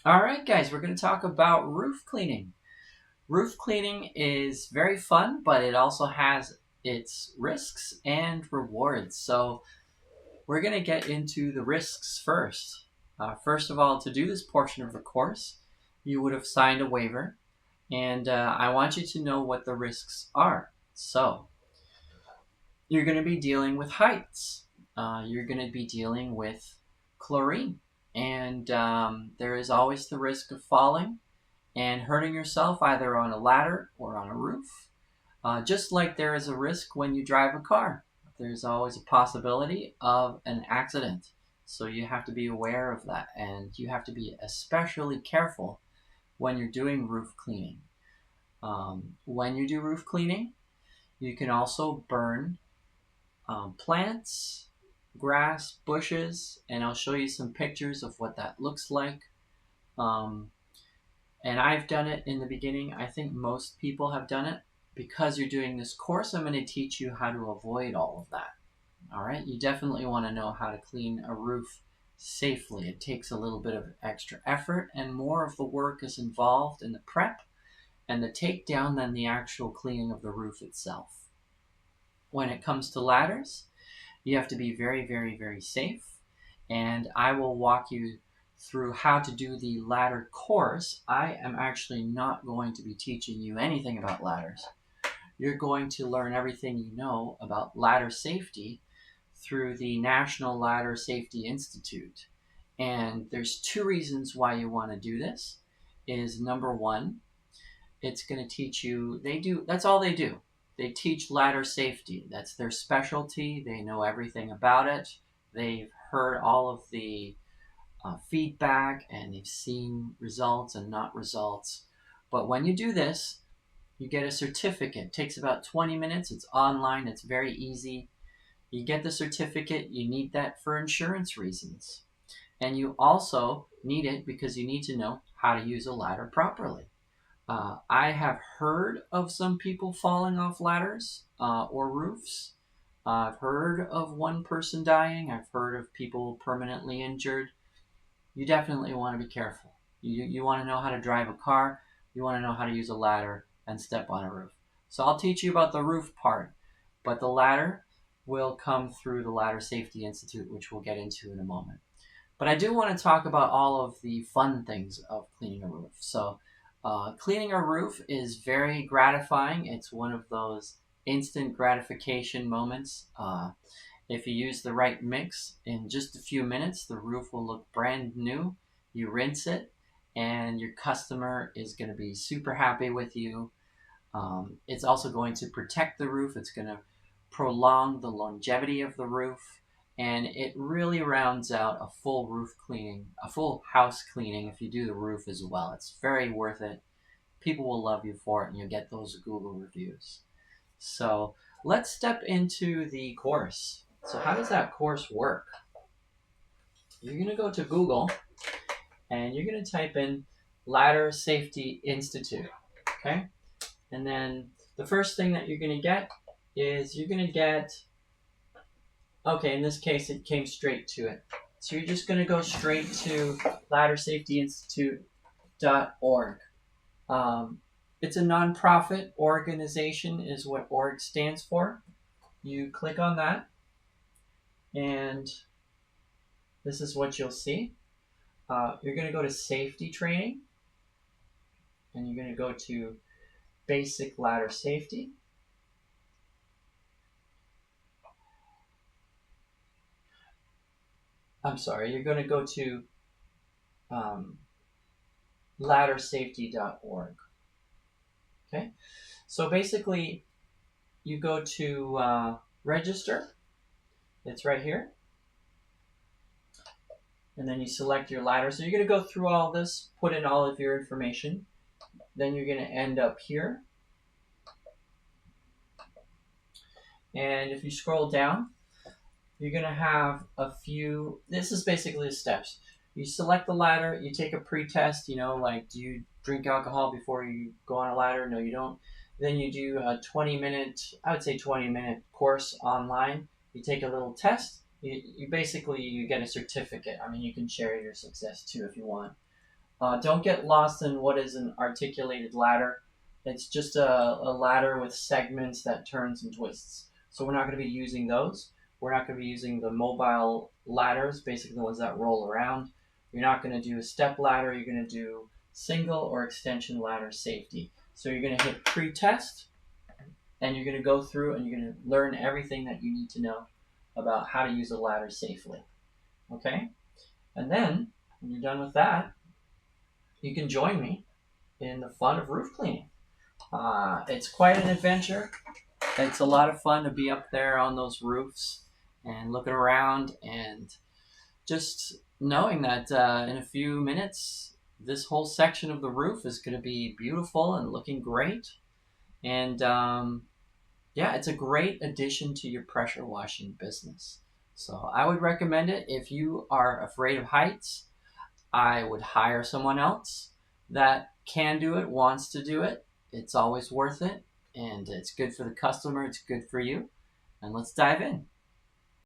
All right, guys, we're going to talk about roof cleaning. Roof cleaning is very fun, but it also has its risks and rewards. So, we're going to get into the risks first. First of all, to do this portion of the course, you would have signed a waiver, and I want you to know what the risks are. So, you're going to be dealing with heights, you're going to be dealing with chlorine, and there is always the risk of falling and hurting yourself either on a ladder or on a roof. Just like there is a risk when you drive a car, there's always a possibility of an accident. So you have to be aware of that, and you have to be especially careful when you're doing roof cleaning. When you do roof cleaning, you can also burn plants, grass, bushes, and I'll show you some pictures of what that looks like. Um, And I've done it in the beginning. I think most people have done it. Because you're doing this course, I'm going to teach you how to avoid all of that. All right? You definitely want to know how to clean a roof safely. It takes a little bit of extra effort, and more of the work is involved in the prep and the takedown than the actual cleaning of the roof itself. When it comes to ladders, you have to be very, very, very safe. And I will walk you through how to do the ladder course. I am actually not going to be teaching you anything about ladders. You're going to learn everything you know about ladder safety through the National Ladder Safety Institute. And there's two reasons why you want to do this. Is number one, it's going to teach you, that's all they do. They teach ladder safety. That's their specialty. They know everything about it. They've heard all of the feedback, and they've seen results and not results. But when you do this, you get a certificate. It takes about 20 minutes. It's online. It's very easy. You get the certificate. You need that for insurance reasons. And you also need it because you need to know how to use a ladder properly. I have heard of some people falling off ladders or roofs. I've heard of one person dying. I've heard of people permanently injured. You definitely want to be careful. You want to know how to drive a car. You want to know how to use a ladder and step on a roof. So I'll teach you about the roof part, but the ladder will come through the Ladder Safety Institute, which we'll get into in a moment. But I do want to talk about all of the fun things of cleaning a roof. So cleaning a roof is very gratifying. It's one of those instant gratification moments. If you use the right mix, in just a few minutes, the roof will look brand new. You rinse it, and your customer is going to be super happy with you. It's also going to protect the roof. It's going to prolong the longevity of the roof. And it really rounds out a full roof cleaning, a full house cleaning if you do the roof as well. It's very worth it. People will love you for it, and you'll get those Google reviews. So let's step into the course. So how does that course work? You're going to go to Google, and you're going to type in Ladder Safety Institute. Okay? And then the first thing that you're going to get is you're going to get, okay, in this case, it came straight to it. So you're just going to go straight to laddersafetyinstitute.org. It's a nonprofit organization, is what org stands for. You click on that, and this is what you'll see. You're going to go to safety training, and you're going to go to basic ladder safety. I'm sorry, you're going to go to laddersafety.org. Okay, so basically you go to register. It's right here. And then you select your ladder. So you're going to go through all this, put in all of your information. Then you're going to end up here. And if you scroll down, you're going to have a few, this is basically the steps. You select the ladder, you take a pre-test, like do you drink alcohol before you go on a ladder? No, you don't. Then you do a 20-minute, I would say 20-minute course online. You take a little test. You basically, you get a certificate. I mean, you can share your success too if you want. Don't get lost in what is an articulated ladder. It's just a ladder with segments that turns and twists. So we're not going to be using those. We're not going to be using the mobile ladders, basically the ones that roll around. You're not going to do a step ladder. You're going to do single or extension ladder safety. So you're going to hit pre-test, and you're going to go through and you're going to learn everything that you need to know about how to use a ladder safely. Okay? And then, when you're done with that, you can join me in the fun of roof cleaning. It's quite an adventure. It's a lot of fun to be up there on those roofs and looking around and just knowing that in a few minutes, this whole section of the roof is going to be beautiful and looking great. And yeah, it's a great addition to your pressure washing business. So I would recommend it. If you are afraid of heights, I would hire someone else that can do it, wants to do it. It's always worth it, and it's good for the customer, it's good for you. And let's dive in.